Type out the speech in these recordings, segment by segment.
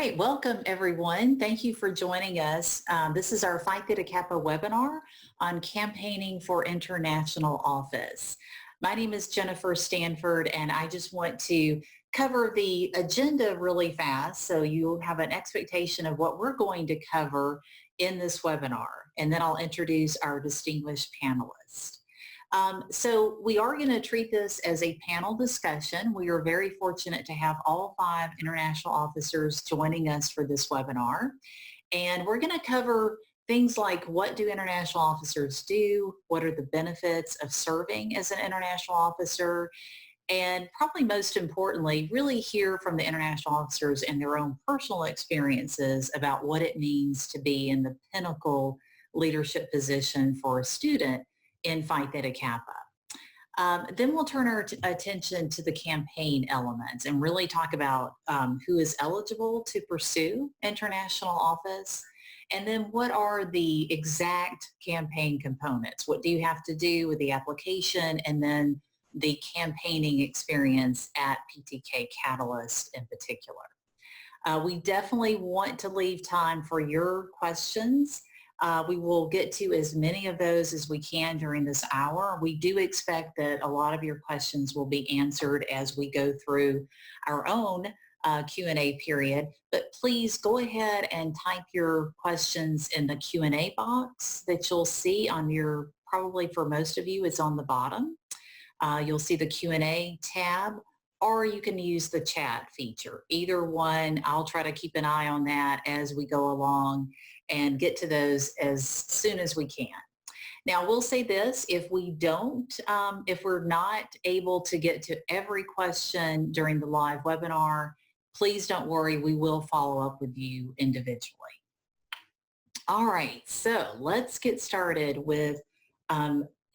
right, welcome everyone. Thank you for joining us. This is our Phi Theta Kappa webinar on campaigning for international office. My name is Jennifer Stanford, and I just want to cover the agenda really fast so you'll have an expectation of what we're going to cover in this webinar, and then I'll introduce our distinguished panelists. So we are going to treat this as a panel discussion. We are very fortunate to have all 5 international officers joining us for this webinar. And we're going to cover things like, what do international officers do? What are the benefits of serving as an international officer? And probably most importantly, really hear from the international officers and their own personal experiences about what it means to be in the pinnacle leadership position for a student in Phi Theta Kappa. Then we'll turn our attention to the campaign elements and really talk about who is eligible to pursue international office, and then what are the exact campaign components. What do you have to do with the application, and then the campaigning experience at PTK Catalyst in particular. We definitely want to leave time for your questions. We will get to as many of those as we can during this hour. We do expect that a lot of your questions will be answered as we go through our own Q&A period, but please go ahead and type your questions in the Q&A box that you'll see on your, probably for most of you, it's on the bottom. You'll see the Q&A tab, or you can use the chat feature. Either one, I'll try to keep an eye on that as we go along and get to those as soon as we can. Now, we'll say this, if we're not able to get to every question during the live webinar, please don't worry, we will follow up with you individually. All right, so let's get started with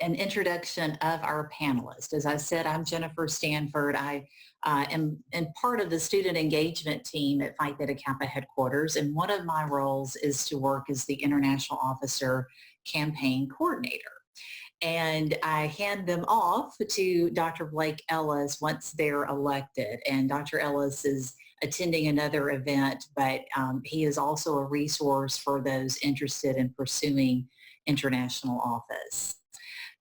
an introduction of our panelists. As I said, I'm Jennifer Stanford. I am part of the student engagement team at Phi Theta Kappa headquarters, and one of my roles is to work as the International Officer Campaign Coordinator. And I hand them off to Dr. Blake Ellis once they're elected, and Dr. Ellis is attending another event, but he is also a resource for those interested in pursuing international office.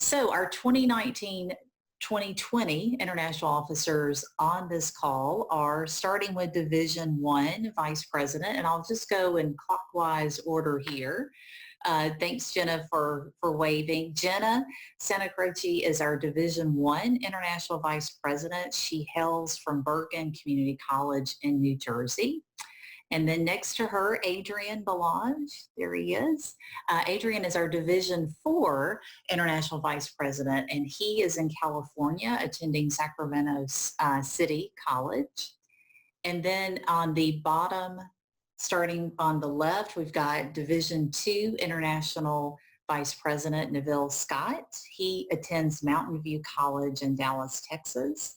So our 2019-2020 international officers on this call are starting with Division 1 Vice President, and I'll just go in clockwise order here. Thanks, Jenna, for waving. Jenna Santa Croce is our Division 1 International Vice President. She hails from Bergen Community College in New Jersey. And then next to her, Adrian Belange, there he is. Adrian is our Division 4 International Vice President, and he is in California attending Sacramento City College. And then on the bottom, starting on the left, we've got Division 2 International Vice President Neville Scott. He attends Mountain View College in Dallas, Texas.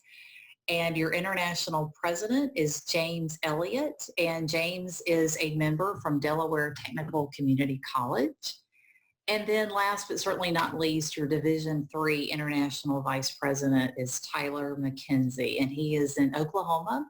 And your international president is James Elliott, and James is a member from Delaware Technical Community College. And then last but certainly not least, your Division 3 International Vice President is Tyler McKenzie, and he is in Oklahoma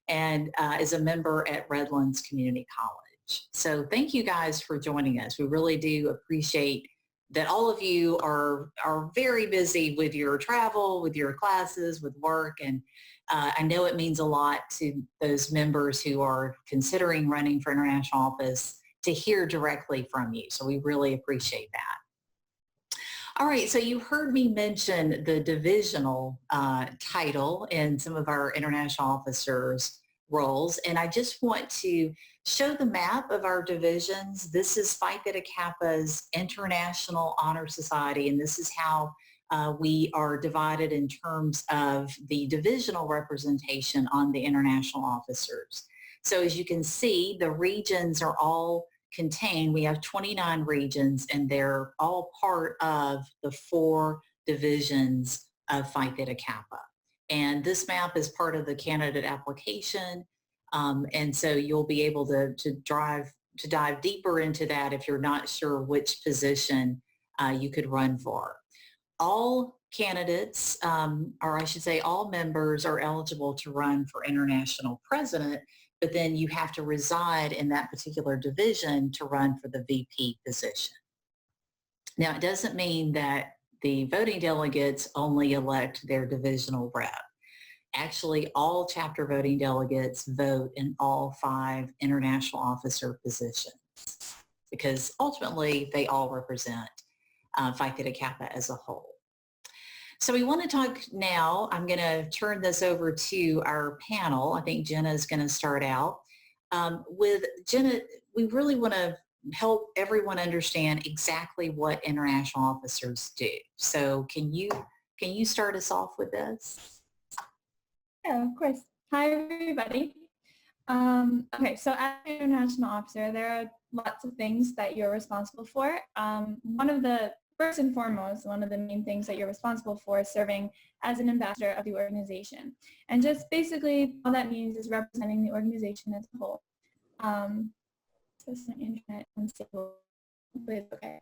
and is a member at Redlands Community College. So thank you guys for joining us. We really do appreciate that all of you are very busy with your travel, with your classes, with work, and I know it means a lot to those members who are considering running for international office to hear directly from you. So we really appreciate that. All right, so you heard me mention the divisional title in some of our international officers' roles, and I just want to show the map of our divisions. This is Phi Theta Kappa's International Honor Society, and this is how we are divided in terms of the divisional representation on the international officers. So as you can see, the regions are all contained. We have 29 regions, and they're all part of the 4 divisions of Phi Theta Kappa. And this map is part of the candidate application. And so you'll be able to dive deeper into that if you're not sure which position you could run for. All candidates, or I should say all members, are eligible to run for international president, but then you have to reside in that particular division to run for the VP position. Now, it doesn't mean that the voting delegates only elect their divisional rep. Actually, all chapter voting delegates vote in all 5 international officer positions because ultimately they all represent Phi Theta Kappa as a whole. So we want to talk now. I'm going to turn this over to our panel. I think Jenna is going to start out. With Jenna, we really want to help everyone understand exactly what international officers do. So can you start us off with this? Yeah, of course. Hi, everybody. Okay, so as an international officer, there are lots of things that you're responsible for. First and foremost, one of the main things that you're responsible for is serving as an ambassador of the organization. And just basically all that means is representing the organization as a whole. So it's an internet unstable, but it's okay.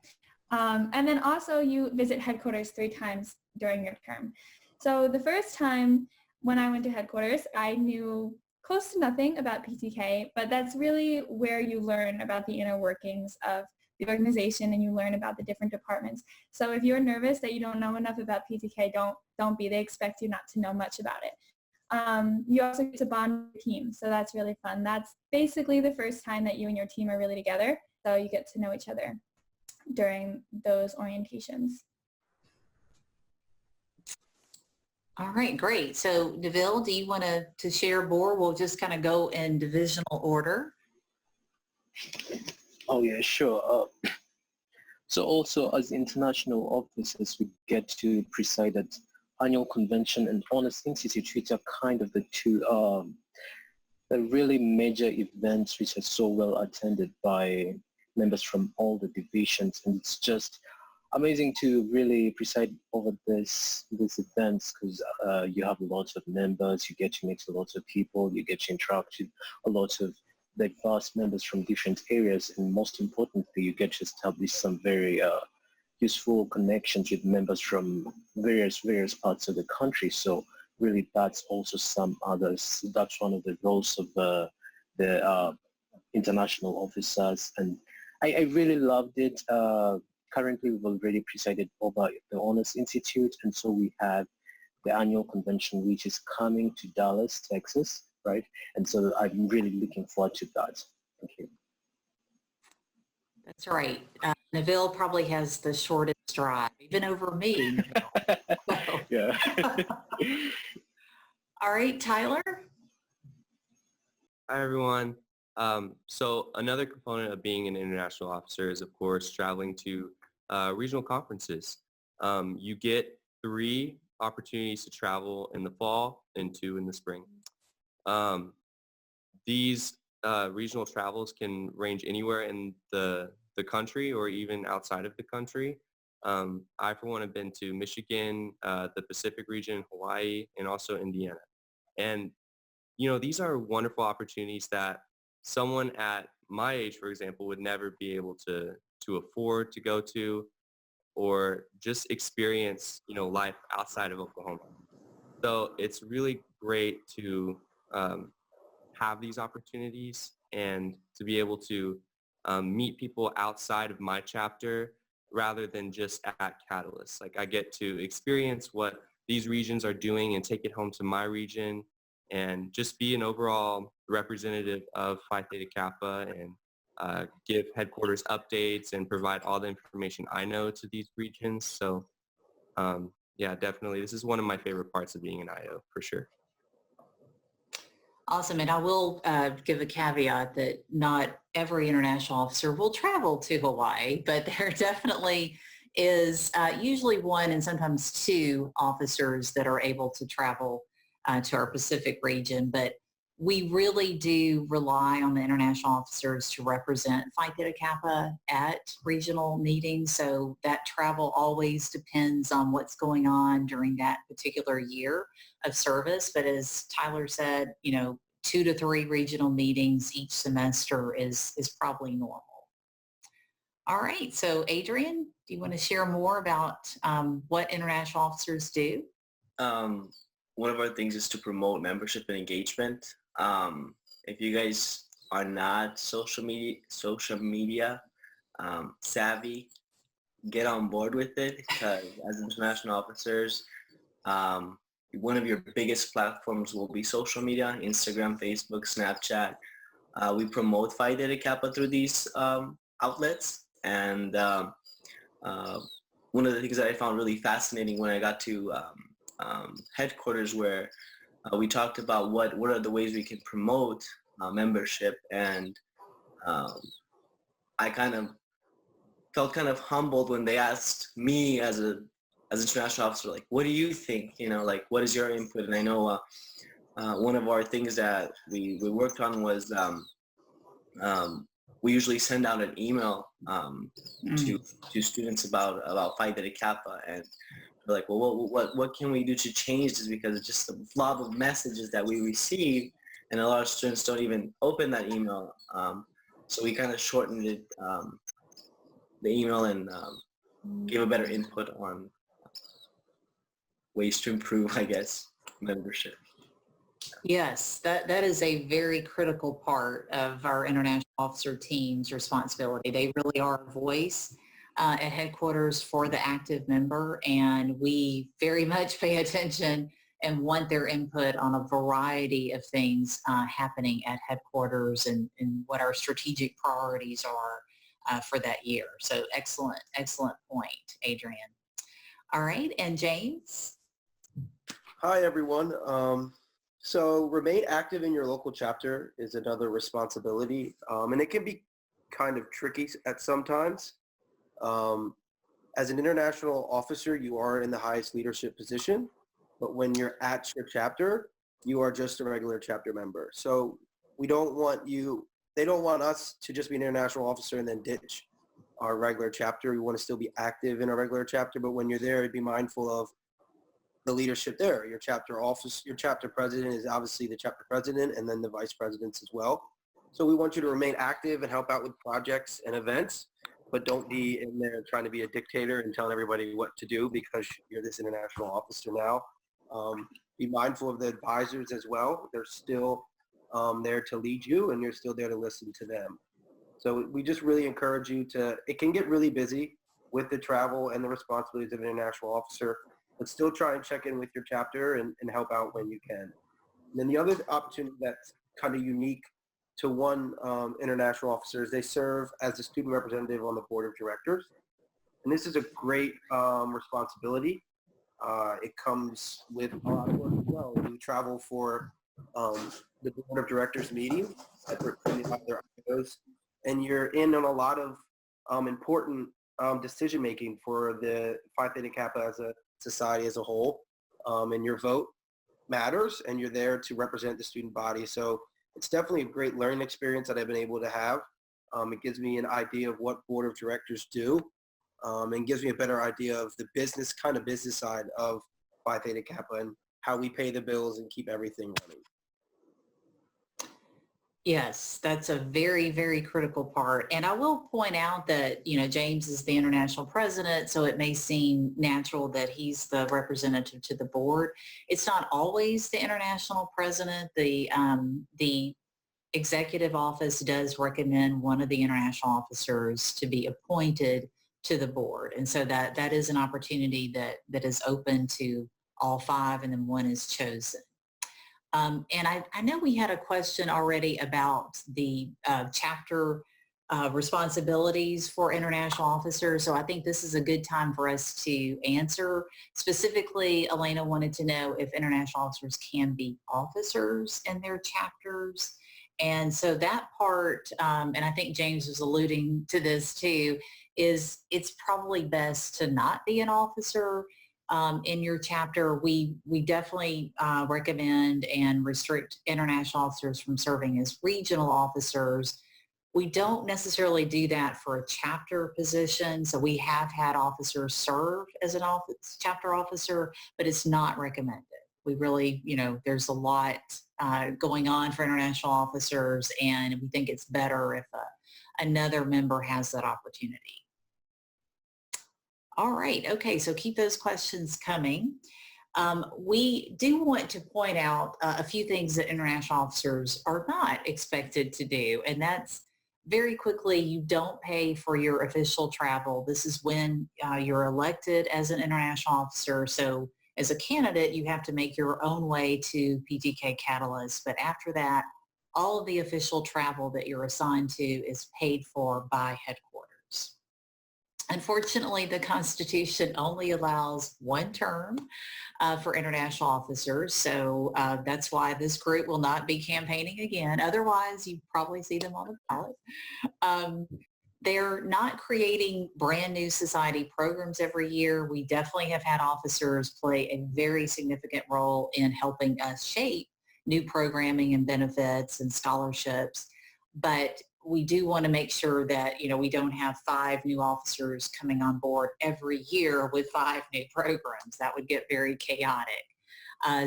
And then also you visit headquarters 3 times during your term. So the first time when I went to headquarters, I knew close to nothing about PTK, but that's really where you learn about the inner workings of the organization and you learn about the different departments. So if you're nervous that you don't know enough about PTK, don't be. They expect you not to know much about it. You also get to bond with your team, so that's really fun. That's basically the first time that you and your team are really together, so you get to know each other during those orientations. All right, great. So Neville, do you want to share more? We'll just kind of go in divisional order. Oh yeah, sure. So also as international officers, we get to preside at annual convention and honors institute, which are kind of the 2 the really major events which are so well attended by members from all the divisions, and it's just amazing to really preside over these events because you have lots of members, you get to meet a lot of people, you get to interact with a lot of diverse members from different areas, and most importantly, you get to establish some very useful connections with members from various parts of the country. So really, that's also that's one of the roles of the international officers, and I really loved it. Currently, we've already presided over the Honors Institute, and so we have the annual convention, which is coming to Dallas, Texas, right? And so I'm really looking forward to that. Thank you. That's right. Neville probably has the shortest drive, even over me, Neville. So. Yeah. All right, Tyler? Hi, everyone. So another component of being an international officer is, of course, traveling to regional conferences. You get 3 opportunities to travel in the fall and 2 in the spring. These regional travels can range anywhere in the country or even outside of the country. I, for one, have been to Michigan, the Pacific region, Hawaii, and also Indiana. And, you know, these are wonderful opportunities that someone at my age, for example, would never be able to afford to go to or just experience, you know, life outside of Oklahoma. So it's really great to have these opportunities and to be able to meet people outside of my chapter rather than just at Catalyst. Like I get to experience what these regions are doing and take it home to my region and just be an overall representative of Phi Theta Kappa and give headquarters updates and provide all the information I know to these regions. So yeah, definitely. This is one of my favorite parts of being an IO for sure. Awesome. And I will give a caveat that not every international officer will travel to Hawaii, but there definitely is usually 1 and sometimes 2 officers that are able to travel to our Pacific region. But we really do rely on the international officers to represent Phi Theta Kappa at regional meetings. So that travel always depends on what's going on during that particular year of service. But as Tyler said, you know, 2 to 3 regional meetings each semester is probably normal. All right. So Adrian, do you want to share more about what international officers do? One of our things is to promote membership and engagement. if you guys are not social media savvy, get on board with it, because as international officers, one of your biggest platforms will be social media: Instagram, Facebook, Snapchat. We promote Phi Theta Kappa through these outlets, and one of the things that I found really fascinating when I got to headquarters, where we talked about what are the ways we can promote membership, and I kind of felt kind of humbled when they asked me as international officer, like, what do you think? You know, like, what is your input? And I know one of our things that we worked on was we usually send out an email to students about Phi Theta Kappa, and we're like, well, what can we do to change this? Because it's just a flob of messages that we receive, and a lot of students don't even open that email. So we kind of shortened it, the email, and gave a better input on ways to improve, I guess, membership. Yes, that is a very critical part of our international officer team's responsibility. They really are a voice at headquarters for the active member, and we very much pay attention and want their input on a variety of things happening at headquarters, and what our strategic priorities are for that year. So excellent point, Adrian. All right, and James? Hi, everyone. So remain active in your local chapter is another responsibility, and it can be kind of tricky at sometimes. As an international officer, you are in the highest leadership position, but when you're at your chapter, you are just a regular chapter member. So they don't want us to just be an international officer and then ditch our regular chapter. We want to still be active in our regular chapter, but when you're there, be mindful of the leadership there. Your chapter president is obviously the chapter president, and then the vice presidents as well. So we want you to remain active and help out with projects and events, but don't be in there trying to be a dictator and telling everybody what to do because you're this international officer now. Be mindful of the advisors as well. They're still there to lead you, and you're still there to listen to them. So we just really encourage you it can get really busy with the travel and the responsibilities of an international officer, but still try and check in with your chapter and help out when you can. And then the other opportunity that's kind of unique to one international officer is they serve as a student representative on the board of directors. And this is a great responsibility. It comes with a lot of work as well. You travel for the board of directors meeting at their IOs, and you're in on a lot of important decision making for the Phi Theta Kappa as a society as a whole, and your vote matters, and you're there to represent the student body. So it's definitely a great learning experience that I've been able to have. It gives me an idea of what board of directors do, and gives me a better idea of the business side of Phi Theta Kappa and how we pay the bills and keep everything running. Yes, that's a very, very critical part. And I will point out that, James is the international president, so it may seem natural that he's the representative to the board. It's not always the international president. The executive office does recommend one of the international officers to be appointed to the board. And so that is an opportunity that is open to all five, and then one is chosen. And I know we had a question already about the chapter responsibilities for international officers. So I think this is a good time for us to answer. Specifically, Elena wanted to know if international officers can be officers in their chapters. And so that part, and I think James was alluding to this too, is it's probably best to not be an officer in your chapter. We definitely recommend and restrict international officers from serving as regional officers. We don't necessarily do that for a chapter position. So we have had officers serve as an chapter officer, but it's not recommended. We really, there's a lot going on for international officers, and we think it's better if another member has that opportunity. All right. Okay. So keep those questions coming. We do want to point out a few things that international officers are not expected to do, and that's very quickly, you don't pay for your official travel. This is when you're elected as an international officer. So as a candidate, you have to make your own way to PTK Catalyst. But after that, all of the official travel that you're assigned to is paid for by headquarters. Unfortunately, the Constitution only allows one term for international officers. So that's why this group will not be campaigning again. Otherwise, you probably see them on the ballot. They're not creating brand new society programs every year. We definitely have had officers play a very significant role in helping us shape new programming and benefits and scholarships. But we do want to make sure that, we don't have 5 new officers coming on board every year with 5 new programs. That would get very chaotic.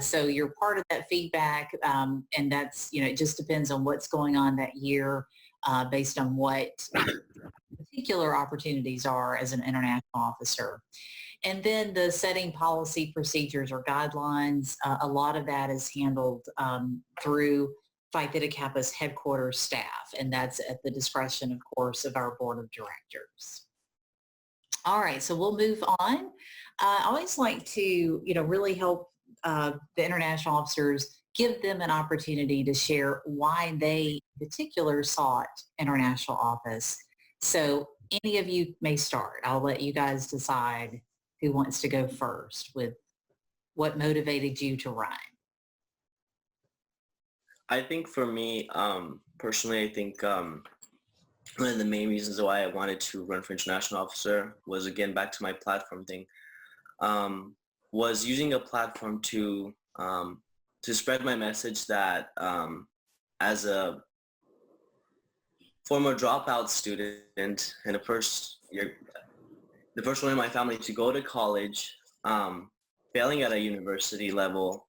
So you're part of that feedback, and that's, it just depends on what's going on that year based on what particular opportunities are as an international officer. And then the setting policy procedures or guidelines, a lot of that is handled through Phi Theta Kappa's headquarters staff, and that's at the discretion, of course, of our board of directors. All right, so we'll move on. I always like to, really help the international officers, give them an opportunity to share why they in particular sought international office. So any of you may start. I'll let you guys decide who wants to go first with what motivated you to run. I think for me, personally, I think one of the main reasons why I wanted to run for international officer was, again, back to my platform thing, was using a platform to spread my message that as a former dropout student and the first one in my family to go to college, failing at a university level,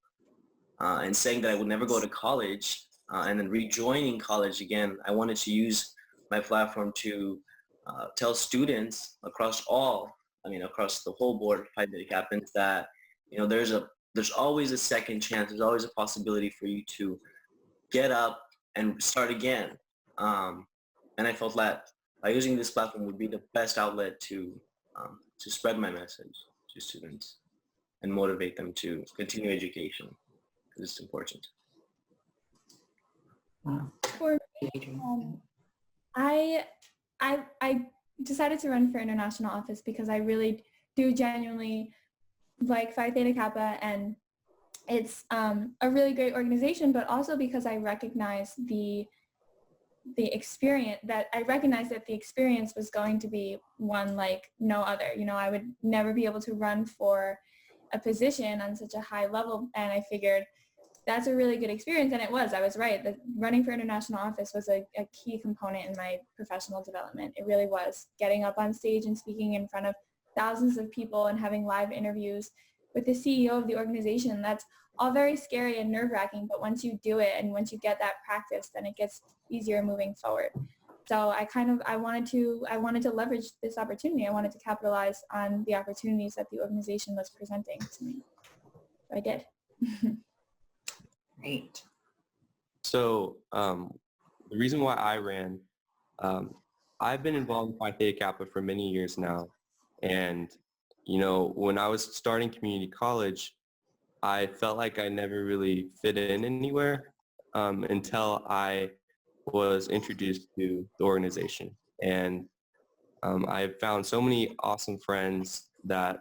and saying that I would never go to college, and then rejoining college again, I wanted to use my platform to tell students across the whole board of Phi Theta Kappa that, there's always a second chance. There's always a possibility for you to get up and start again. And I felt that by using this platform would be the best outlet to spread my message to students and motivate them to continue education. It's important. Wow. For me, I decided to run for international office because I really do genuinely like Phi Theta Kappa, and it's a really great organization, but also because I recognize the experience that the experience was going to be one like no other. I would never be able to run for a position on such a high level, and I figured that's a really good experience, and it was. I was right. Running for international office was a key component in my professional development. It really was. Getting up on stage and speaking in front of thousands of people and having live interviews with the CEO of the organization, that's all very scary and nerve-wracking, but once you do it and once you get that practice, then it gets easier moving forward. So I wanted to leverage this opportunity. I wanted to capitalize on the opportunities that the organization was presenting to me. So I did. Great. So the reason why I ran, I've been involved in Phi Theta Kappa for many years now. And, when I was starting community college, I felt like I never really fit in anywhere until I was introduced to the organization. And I found so many awesome friends that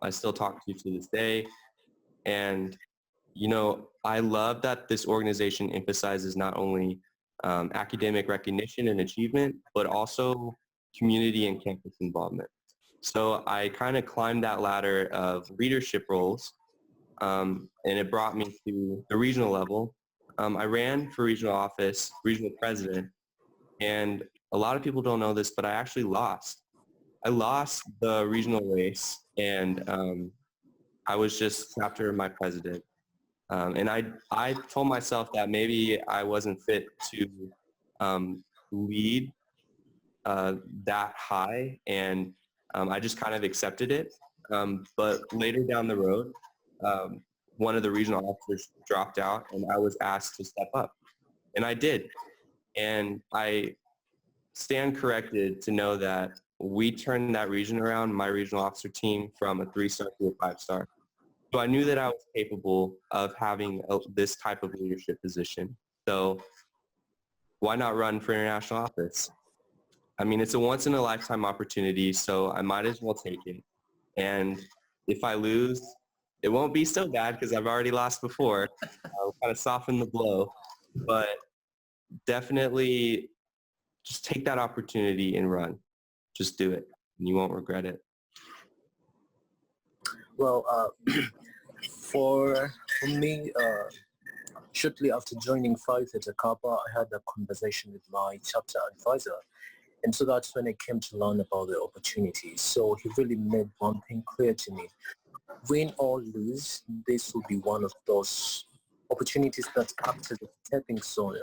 I still talk to this day. And I love that this organization emphasizes not only academic recognition and achievement, but also community and campus involvement. So I kind of climbed that ladder of leadership roles, and it brought me to the regional level. I ran for regional office, regional president, and a lot of people don't know this, but I actually lost. I lost the regional race, and I was just after my president. And I told myself that maybe I wasn't fit to lead that high, and I just kind of accepted it. But later down the road, one of the regional officers dropped out and I was asked to step up. And I did. And I stand corrected to know that we turned that region around, my regional officer team, from a 3-star to a 5-star. So I knew that I was capable of having this type of leadership position. So why not run for international office? I mean, it's a once-in-a-lifetime opportunity, so I might as well take it. And if I lose, it won't be so bad because I've already lost before. I'll kind of soften the blow. But definitely just take that opportunity and run. Just do it, and you won't regret it. Well, for me, shortly after joining Phi Theta Kappa, I had a conversation with my chapter advisor. And so that's when I came to learn about the opportunities. So he really made one thing clear to me. Win or lose, this will be one of those opportunities that act as a stepping stone,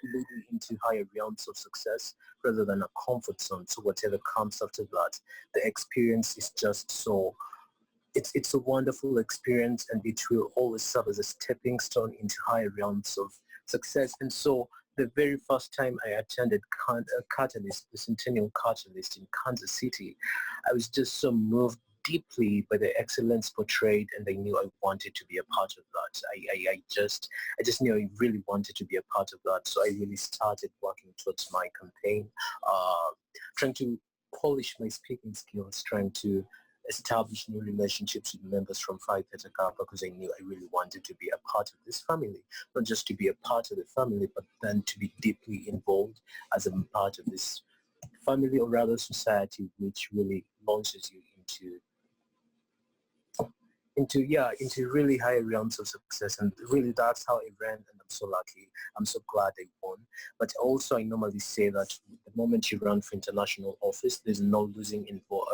leading into higher realms of success rather than a comfort zone. So whatever comes after that, the experience is just so, it's a wonderful experience, and it will always serve as a stepping stone into higher realms of success. And so the very first time I attended Catalyst, the Centennial Catalyst in Kansas City, I was just so moved deeply by the excellence portrayed, and I knew I wanted to be a part of that. I just knew I really wanted to be a part of that. So I really started working towards my campaign, trying to polish my speaking skills, trying to establish new relationships with members from Phi Theta Kappa, because I knew I really wanted to be a part of this family, not just to be a part of the family, but then to be deeply involved as a part of this family, or rather society, which really launches you into really high realms of success. And really that's how I ran, and I'm so lucky. I'm so glad I won. But also I normally say that the moment you run for international office, there's no losing involved.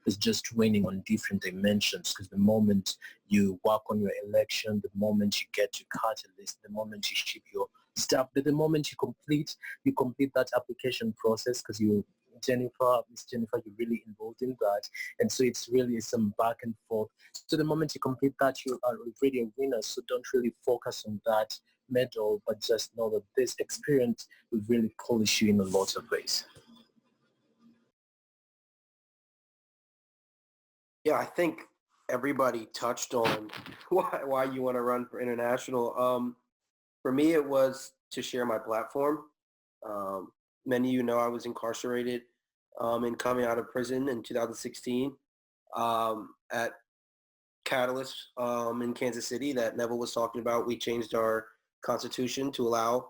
There's just winning on different dimensions, because the moment you work on your election, the moment you get to Catalyst, the moment you ship your stuff, the moment you complete that application process, because Miss Jennifer, you're really involved in that. And so it's really some back and forth. So the moment you complete that, you are already a winner. So don't really focus on that medal, but just know that this experience will really polish you in a lot of ways. Yeah, I think everybody touched on why you want to run for international. For me, it was to share my platform. Many of you know I was incarcerated and coming out of prison in 2016 at Catalyst in Kansas City that Neville was talking about. We changed our constitution to allow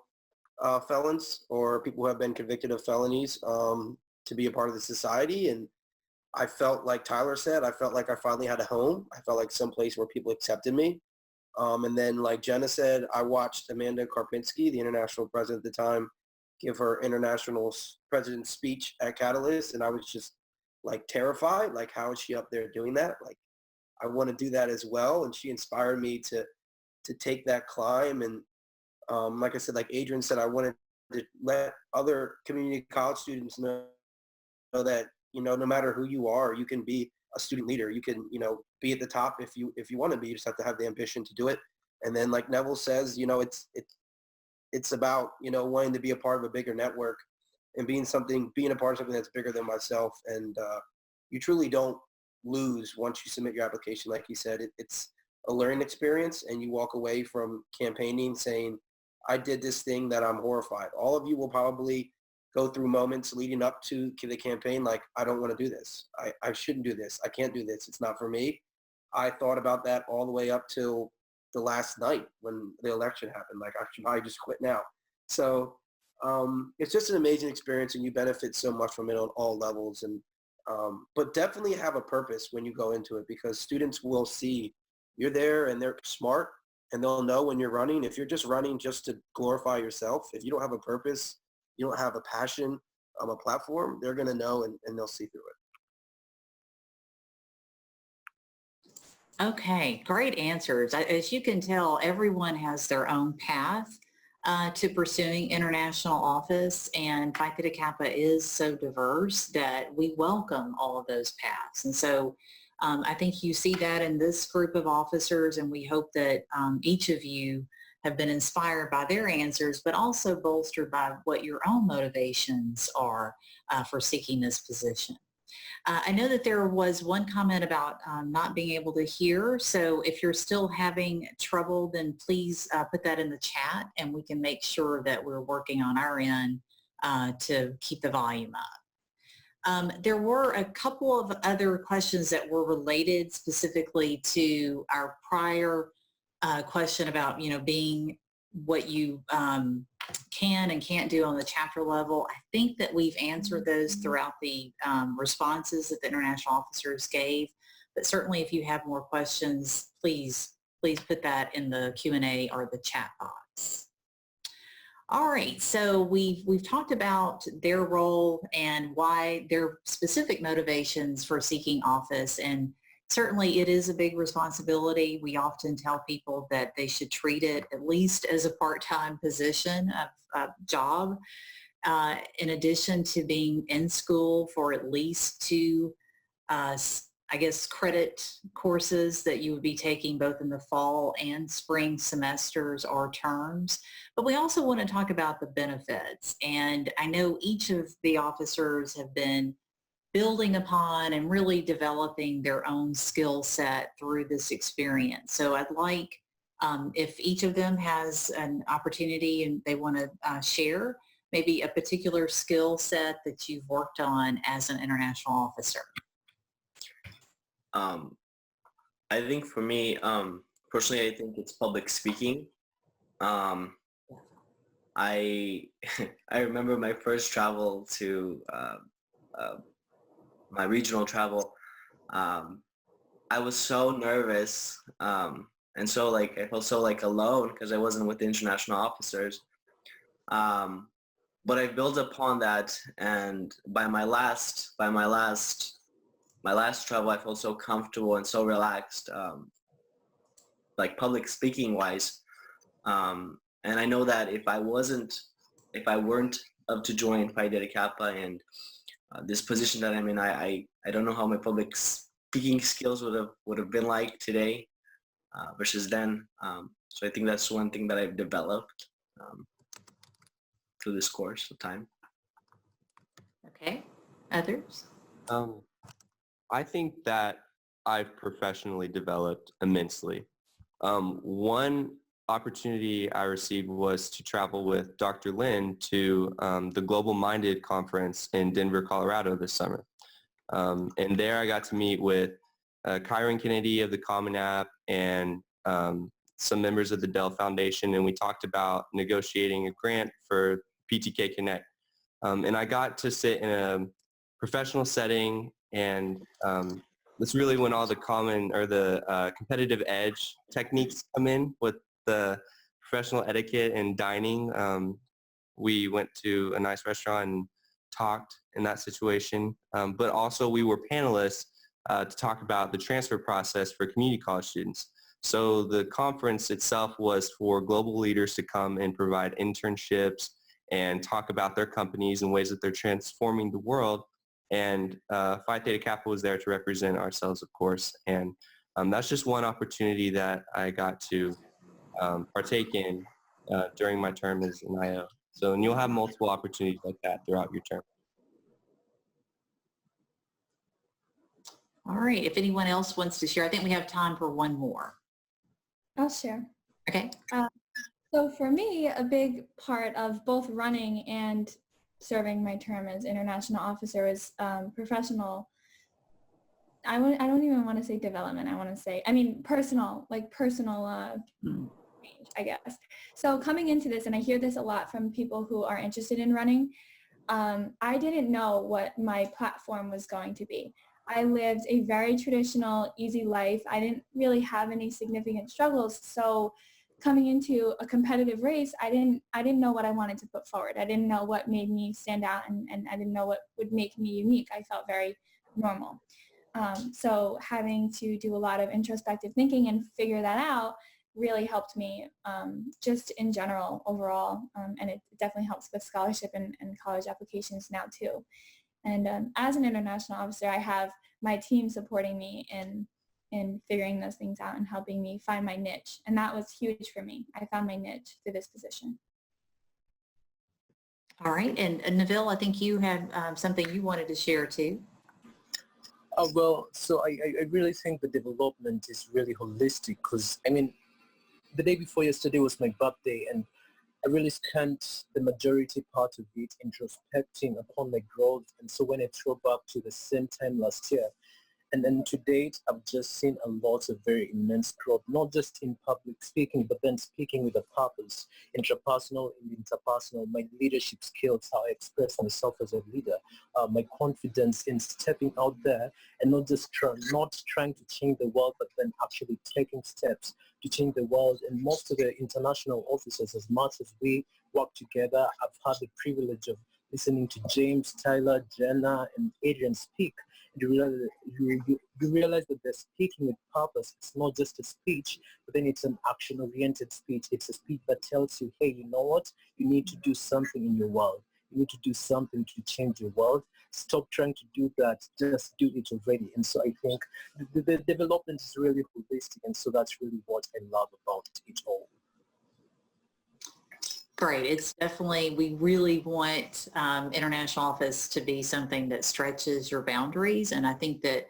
felons or people who have been convicted of felonies to be a part of the society. And I felt, like Tyler said, I felt like I finally had a home. I felt like some place where people accepted me. And then, like Jenna said, I watched Amanda Karpinski, the international president at the time, give her international president's speech at Catalyst, and I was just like terrified. Like, how is she up there doing that? Like, I want to do that as well. And she inspired me to take that climb. And like I said, like Adrian said, I wanted to let other community college students know that, you know, no matter who you are, you can be a student leader. You can, you know, be at the top if you want to be. You just have to have the ambition to do it. And then, like Neville says, you know, it's about, you know, wanting to be a part of a bigger network and being a part of something that's bigger than myself. And you truly don't lose once you submit your application. Like you said, it's a learning experience, and you walk away from campaigning saying, I did this thing that I'm horrified. All of you will probably go through moments leading up to the campaign like, I don't want to do this. I shouldn't do this. I can't do this. It's not for me. I thought about that all the way up till the last night when the election happened. Like, I should probably just quit now. So it's just an amazing experience, and you benefit so much from it on all levels. And but definitely have a purpose when you go into it, because students will see you're there and they're smart, and they'll know when you're running. If you're just running just to glorify yourself, if you don't have a purpose, you don't have a passion, a platform, they're going to know, and they'll see through it. Okay, great answers. As you can tell, everyone has their own path to pursuing international office, and Phi Theta Kappa is so diverse that we welcome all of those paths. And so I think you see that in this group of officers, and we hope that each of you have been inspired by their answers, but also bolstered by what your own motivations are for seeking this position. I know that there was one comment about not being able to hear. So if you're still having trouble, then please put that in the chat and we can make sure that we're working on our end to keep the volume up. There were a couple of other questions that were related specifically to our prior question about, being what you can and can't do on the chapter level. I think that we've answered those throughout the responses that the international officers gave, but certainly if you have more questions, please put that in the Q&A or the chat box. All right, so we've talked about their role and why their specific motivations for seeking office, and certainly it is a big responsibility. We often tell people that they should treat it at least as a part-time position of job, in addition to being in school for at least 2, I guess, credit courses that you would be taking both in the fall and spring semesters or terms. But we also want to talk about the benefits. And I know each of the officers have been building upon and really developing their own skill set through this experience. So I'd like, if each of them has an opportunity and they want to share maybe a particular skill set that you've worked on as an international officer. I think for me, personally, I think it's public speaking. I remember my first travel to my regional travel. I was so nervous, and so I felt so alone because I wasn't with the international officers. But I built upon that, and by my last travel, I felt so comfortable and so relaxed, public speaking wise. And I know that if I weren't up to join Phi Theta Kappa and this position that I'm in, I don't know how my public speaking skills would have been like today versus then. So I think that's one thing that I've developed through this course of time. Okay, others? I think that I've professionally developed immensely. One opportunity I received was to travel with Dr. Lin to the Global Minded Conference in Denver, Colorado this summer. And there I got to meet with Kyron Kennedy of the Common App and some members of the Dell Foundation, and we talked about negotiating a grant for PTK Connect. And I got to sit in a professional setting, and that's really when all the competitive edge techniques come in with the professional etiquette and dining. We went to a nice restaurant and talked in that situation, but also we were panelists to talk about the transfer process for community college students. So the conference itself was for global leaders to come and provide internships and talk about their companies and ways that they're transforming the world. And Phi Theta Kappa was there to represent ourselves, of course. And that's just one opportunity that I got to partake in during my term as an IO. So, and you'll have multiple opportunities like that throughout your term. All right, if anyone else wants to share, I think we have time for one more. I'll share. Okay. So for me, a big part of both running and serving my term as international officer is professional. I don't even want to say development. I want to say, personal change, I guess. So coming into this, and I hear this a lot from people who are interested in running, I didn't know what my platform was going to be. I lived a very traditional, easy life. I didn't really have any significant struggles. So coming into a competitive race, I didn't know what I wanted to put forward. I didn't know what made me stand out, and I didn't know what would make me unique. I felt very normal. So having to do a lot of introspective thinking and figure that out really helped me just in general overall. And it definitely helps with scholarship and college applications now too. And as an international officer, I have my team supporting me in figuring those things out and helping me find my niche. And that was huge for me. I found my niche through this position. All right. And Neville, I think you had something you wanted to share too. Well, so I really think the development is really holistic because, I mean, the day before yesterday was my birthday, and I really spent the majority part of it introspecting upon my growth. And so when I throw back to the same time last year, and then to date, I've just seen a lot of very immense growth, not just in public speaking, but then speaking with a purpose, intrapersonal and interpersonal, my leadership skills, how I express myself as a leader, my confidence in stepping out there and not just not trying to change the world, but then actually taking steps to change the world. And most of the international officers, as much as we work together, I've had the privilege of listening to James, Tyler, Jenna, and Adrian speak. You realize that they're speaking with purpose. It's not just a speech, but then it's an action-oriented speech. It's a speech that tells you, hey, you know what? You need to do something in your world. You need to do something to change your world. Stop trying to do that. Just do it already. And so I think the development is really holistic, and so that's really what I love about it all. Great. It's definitely, we really want international office to be something that stretches your boundaries. And I think that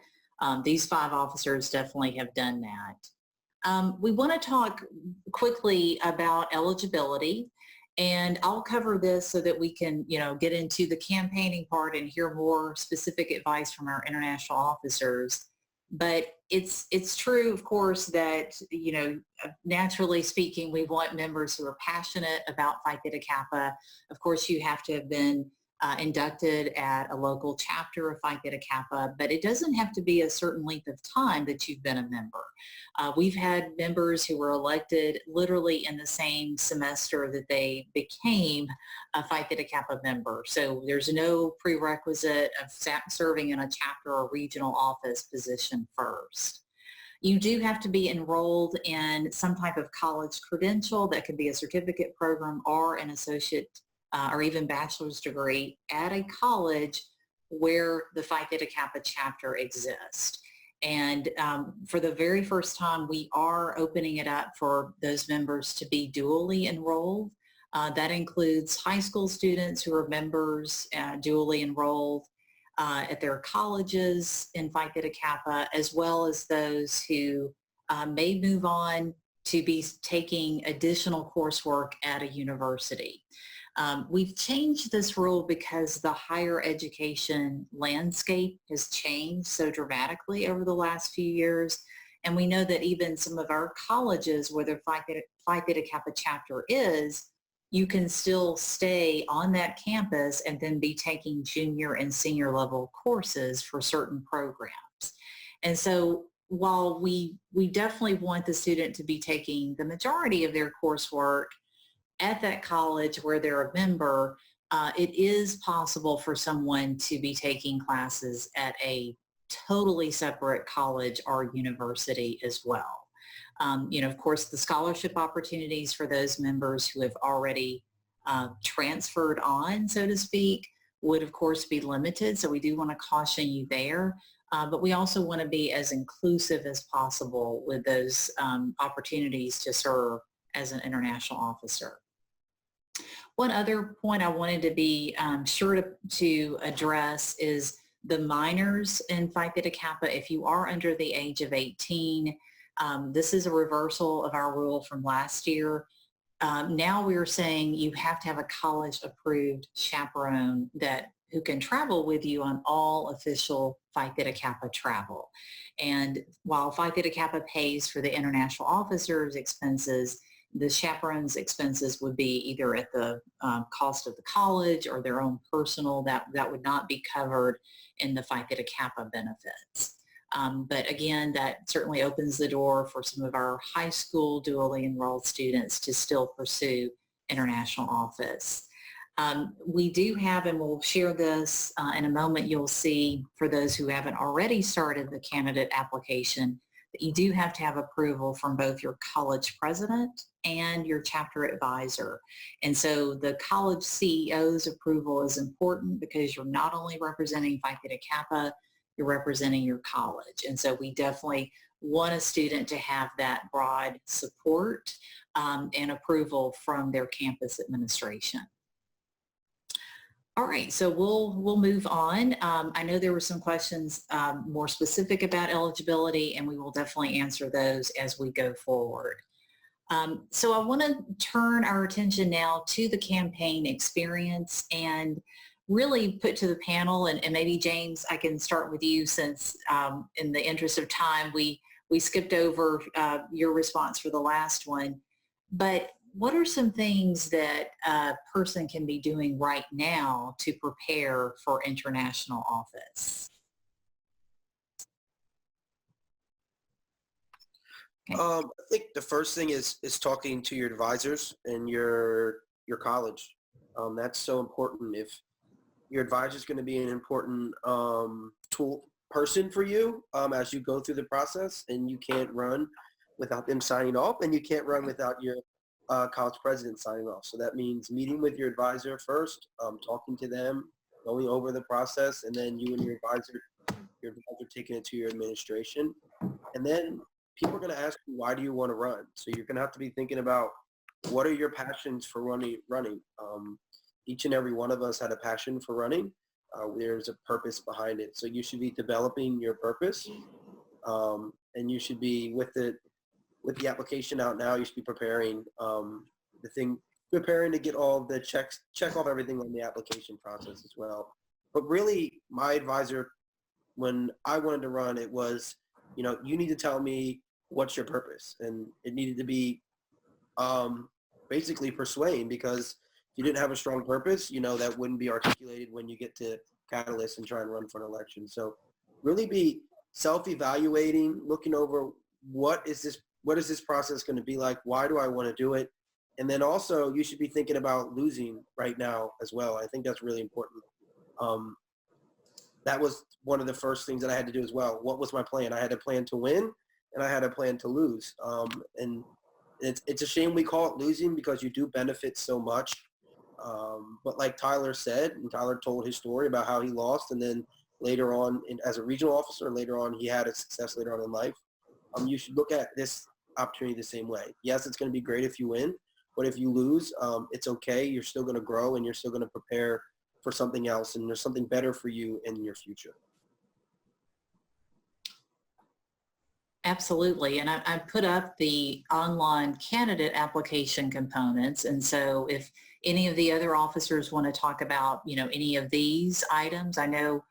these 5 officers definitely have done that. We want to talk quickly about eligibility, and I'll cover this so that we can, get into the campaigning part and hear more specific advice from our international officers. But it's true, of course, that, naturally speaking, we want members who are passionate about Phi Theta Kappa. Of course, you have to have been inducted at a local chapter of Phi Theta Kappa, but it doesn't have to be a certain length of time that you've been a member. We've had members who were elected literally in the same semester that they became a Phi Theta Kappa member. So there's no prerequisite of serving in a chapter or regional office position first. You do have to be enrolled in some type of college credential. That could be a certificate program or an associate or even bachelor's degree at a college where the Phi Theta Kappa chapter exists. And for the very first time, we are opening it up for those members to be dually enrolled. That includes high school students who are members dually enrolled at their colleges in Phi Theta Kappa, as well as those who may move on to be taking additional coursework at a university. We've changed this rule because the higher education landscape has changed so dramatically over the last few years. And we know that even some of our colleges where the Phi Theta Kappa chapter is, you can still stay on that campus and then be taking junior and senior level courses for certain programs. And so while we definitely want the student to be taking the majority of their coursework at that college where they're a member, it is possible for someone to be taking classes at a totally separate college or university as well. Of course, the scholarship opportunities for those members who have already transferred on, so to speak, would of course be limited. So we do want to caution you there. But we also want to be as inclusive as possible with those opportunities to serve as an international officer. One other point I wanted to be sure to address is the minors in Phi Theta Kappa. If you are under the age of 18, this is a reversal of our rule from last year. Now we are saying you have to have a college-approved chaperone who can travel with you on all official Phi Theta Kappa travel. And while Phi Theta Kappa pays for the international officers' expenses, the chaperone's expenses would be either at the cost of the college or their own personal. That would not be covered in the Phi Theta Kappa benefits. But again, that certainly opens the door for some of our high school dually enrolled students to still pursue international office. We do have, and we'll share this in a moment, you'll see for those who haven't already started the candidate application, But you do have to have approval from both your college president and your chapter advisor. And so the college CEO's approval is important because you're not only representing Phi Theta Kappa, you're representing your college. And so we definitely want a student to have that broad support and approval from their campus administration. All right, so we'll move on. I know there were some questions more specific about eligibility, and we will definitely answer those as we go forward. So I want to turn our attention now to the campaign experience and really put to the panel, and maybe James, I can start with you since in the interest of time, we skipped over your response for the last one. But what are some things that a person can be doing right now to prepare for international office? Okay. I think the first thing is talking to your advisors and your college. That's so important. If your advisor is going to be an important person for you as you go through the process, and you can't run without them signing off, and you can't run without your college president signing off. So that means meeting with your advisor first, talking to them, going over the process, and then you and your advisor taking it to your administration. And then people are going to ask you, why do you want to run? So you're going to have to be thinking about, what are your passions for running? Each and every one of us had a passion for running. There's a purpose behind it. So you should be developing your purpose, and you should be with the application out now. You should be preparing preparing to get all the check off everything on the application process as well. But really, my advisor, when I wanted to run, it was, you need to tell me what's your purpose, and it needed to be basically persuading, because if you didn't have a strong purpose, that wouldn't be articulated when you get to Catalyst and try and run for an election. So really be self-evaluating, looking over what is this process going to be like? Why do I want to do it? And then also you should be thinking about losing right now as well. I think that's really important. That was one of the first things that I had to do as well. What was my plan? I had a plan to win, and I had a plan to lose. And it's a shame we call it losing, because you do benefit so much. But like Tyler said, and Tyler told his story about how he lost, and then later on as a regional officer, later on he had a success later on in life. You should look at this opportunity the same way. Yes, it's going to be great if you win, but if you lose, it's okay. You're still going to grow, and you're still going to prepare for something else, and there's something better for you in your future. Absolutely. And I put up the online candidate application components. And so if any of the other officers want to talk about, any of these items, I know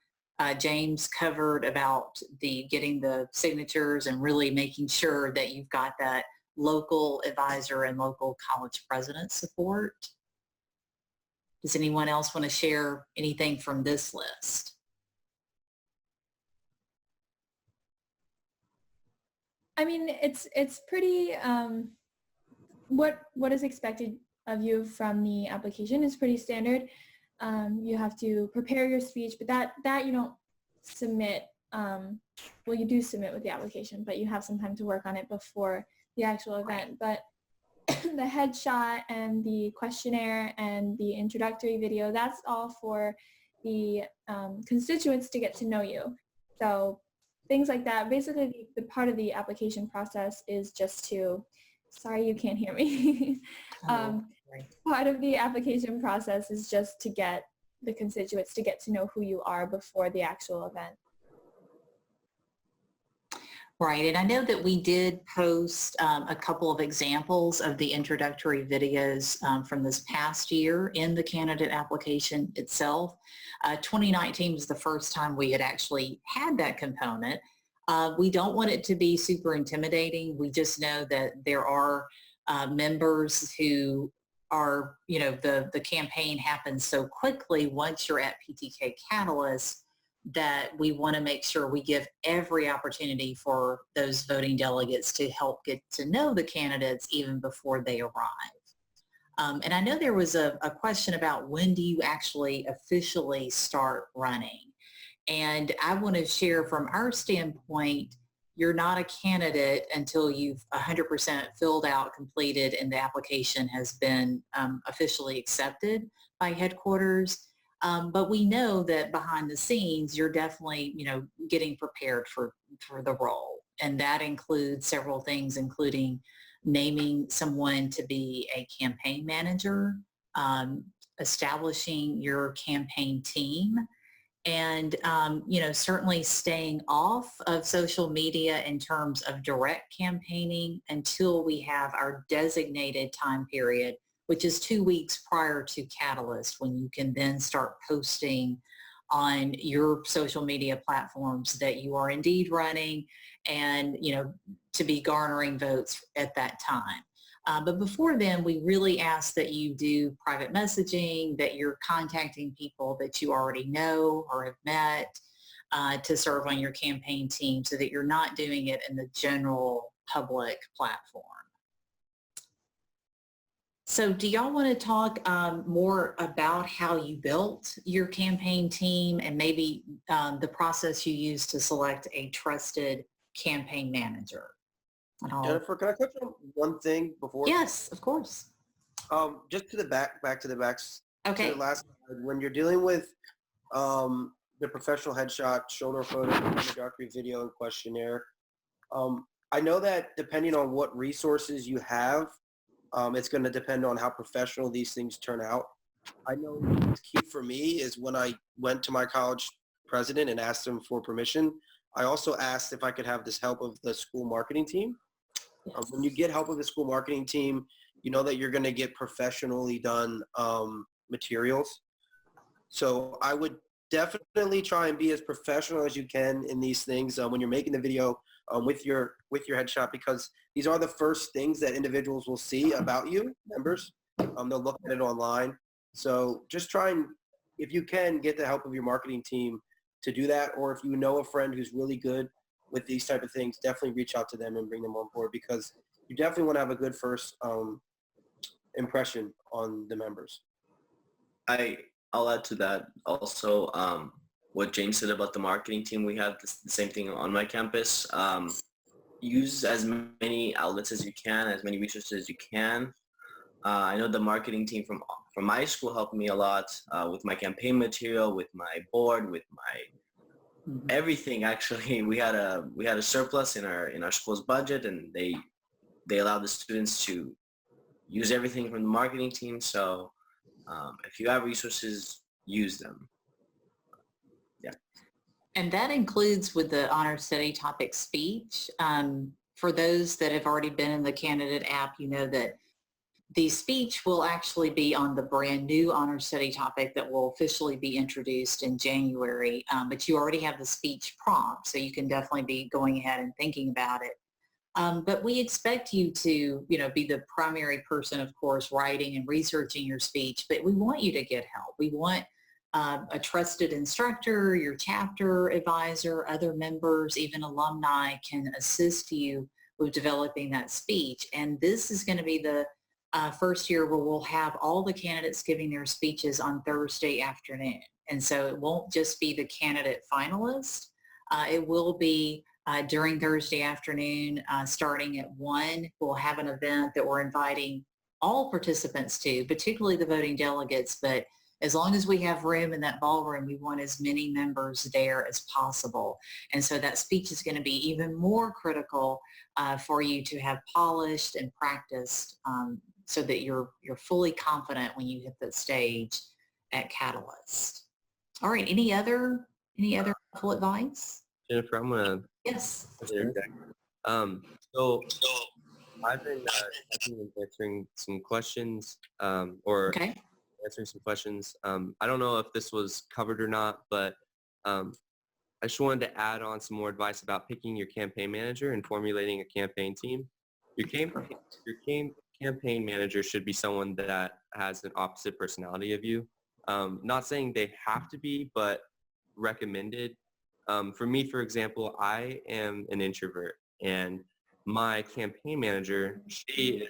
James covered about getting the signatures and really making sure that you've got that local advisor and local college president support. Does anyone else want to share anything from this list? I mean, it's pretty, what is expected of you from the application is pretty standard. You have to prepare your speech, but that you don't submit, well, you do submit with the application, but you have some time to work on it before the actual event. But the headshot and the questionnaire and the introductory video, that's all for the constituents to get to know you. So things like that. Basically, the part of the application process is just to, sorry you can't hear me. Part of the application process is just to get the constituents to get to know who you are before the actual event. Right, and I know that we did post a couple of examples of the introductory videos from this past year in the candidate application itself. 2019 was the first time we had actually had that component. We don't want it to be super intimidating. We just know that there are members who are, the campaign happens so quickly once you're at PTK Catalyst that we want to make sure we give every opportunity for those voting delegates to help get to know the candidates even before they arrive. And I know there was a question about when do you actually officially start running? And I want to share from our standpoint, you're not a candidate until you've 100% filled out, completed, and the application has been officially accepted by headquarters. But we know that behind the scenes, you're definitely, getting prepared for the role. And that includes several things, including naming someone to be a campaign manager, establishing your campaign team, and certainly staying off of social media in terms of direct campaigning until we have our designated time period, which is 2 weeks prior to Catalyst, when you can then start posting on your social media platforms that you are indeed running and, to be garnering votes at that time. But before then, we really ask that you do private messaging, that you're contacting people that you already know or have met to serve on your campaign team, so that you're not doing it in the general public platform. So do y'all want to talk more about how you built your campaign team and maybe the process you used to select a trusted campaign manager? Jennifer, can I touch on one thing before? Yes, of course. Just to the back to the backs. Okay. To the last, when you're dealing with the professional headshot, shoulder photo, introductory video, and questionnaire, I know that depending on what resources you have, it's going to depend on how professional these things turn out. I know what's key for me is when I went to my college president and asked him for permission, I also asked if I could have this help of the school marketing team. When you get help of the school marketing team, you know that you're going to get professionally done materials. So I would definitely try and be as professional as you can in these things when you're making the video with your headshot, because these are the first things that individuals will see about you, members. They'll look at it online. So just try and, if you can, get the help of your marketing team to do that. Or if you know a friend who's really good with these type of things, definitely reach out to them and bring them on board, because you definitely want to have a good first impression on the members. I'll add to that also what James said about the marketing team. We have the same thing on my campus. Use as many outlets as you can, as many resources as you can. I know the marketing team from my school helped me a lot with my campaign material, with my board, with my everything. Actually, we had a surplus in our school's budget, and they allowed the students to use everything from the marketing team. So if you have resources, use them. Yeah. And that includes with the honor study topic speech. For those that have already been in the candidate app, you know that the speech will actually be on the brand new honor study topic that will officially be introduced in January, but you already have the speech prompt, so you can definitely be going ahead and thinking about it. But we expect you to, be the primary person, of course, writing and researching your speech, but we want you to get help. We want a trusted instructor, your chapter advisor, other members, even alumni can assist you with developing that speech. And this is going to be the first year where we'll have all the candidates giving their speeches on Thursday afternoon. And so it won't just be the candidate finalist. It will be during Thursday afternoon, starting at 1. We'll have an event that we're inviting all participants to, particularly the voting delegates. But as long as we have room in that ballroom, we want as many members there as possible. And so that speech is going to be even more critical for you to have polished and practiced so that you're fully confident when you hit the stage at Catalyst. All right. Any other helpful advice? Jennifer, I'm gonna. Yes. So I've been answering some questions, Okay. answering some questions. I don't know if this was covered or not, but I just wanted to add on some more advice about picking your campaign manager and formulating a campaign team. Your campaign manager should be someone that has an opposite personality of you. Not saying they have to be, but recommended. For me, for example, I am an introvert, and my campaign manager, she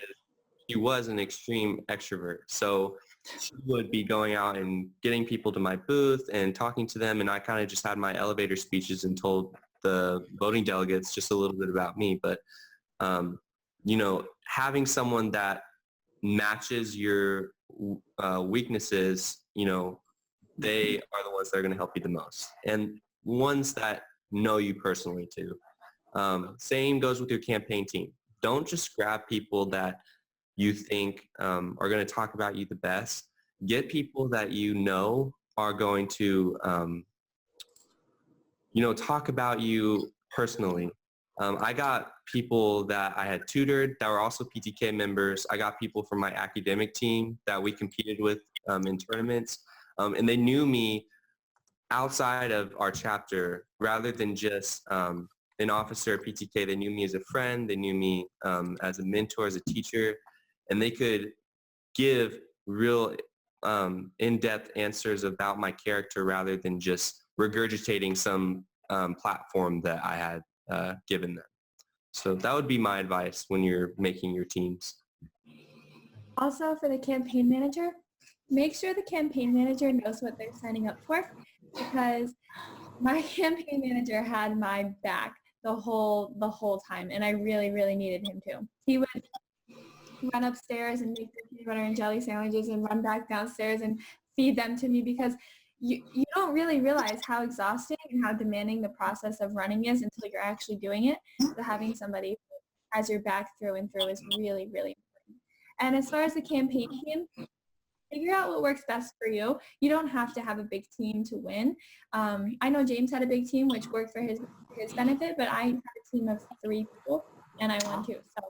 was an extreme extrovert. So she would be going out and getting people to my booth and talking to them, and I kind of just had my elevator speeches and told the voting delegates, just a little bit about me, but, having someone that matches your weaknesses, they are the ones that are going to help you the most, and ones that know you personally too. Same goes with your campaign team. Don't just grab people that you think are going to talk about you the best. Get people that are going to, talk about you personally. I got people that I had tutored that were also PTK members. I got people from my academic team that we competed with in tournaments, and they knew me outside of our chapter rather than just an officer at PTK. They knew me as a friend. They knew me as a mentor, as a teacher, and they could give real in-depth answers about my character rather than just regurgitating some platform that I had given them. So that would be my advice when you're making your teams. Also, for the campaign manager, make sure the campaign manager knows what they're signing up for, because my campaign manager had my back the whole time, and I really, really needed him to. He would run upstairs and make the peanut butter and jelly sandwiches and run back downstairs and feed them to me, because you don't really realize how exhausting and how demanding the process of running is until you're actually doing it. So having somebody who has your back through and through is really, really important. And as far as the campaign team, figure out what works best for you. You don't have to have a big team to win. I know James had a big team, which worked for his benefit, but I had a team of 3 people, and I won too. So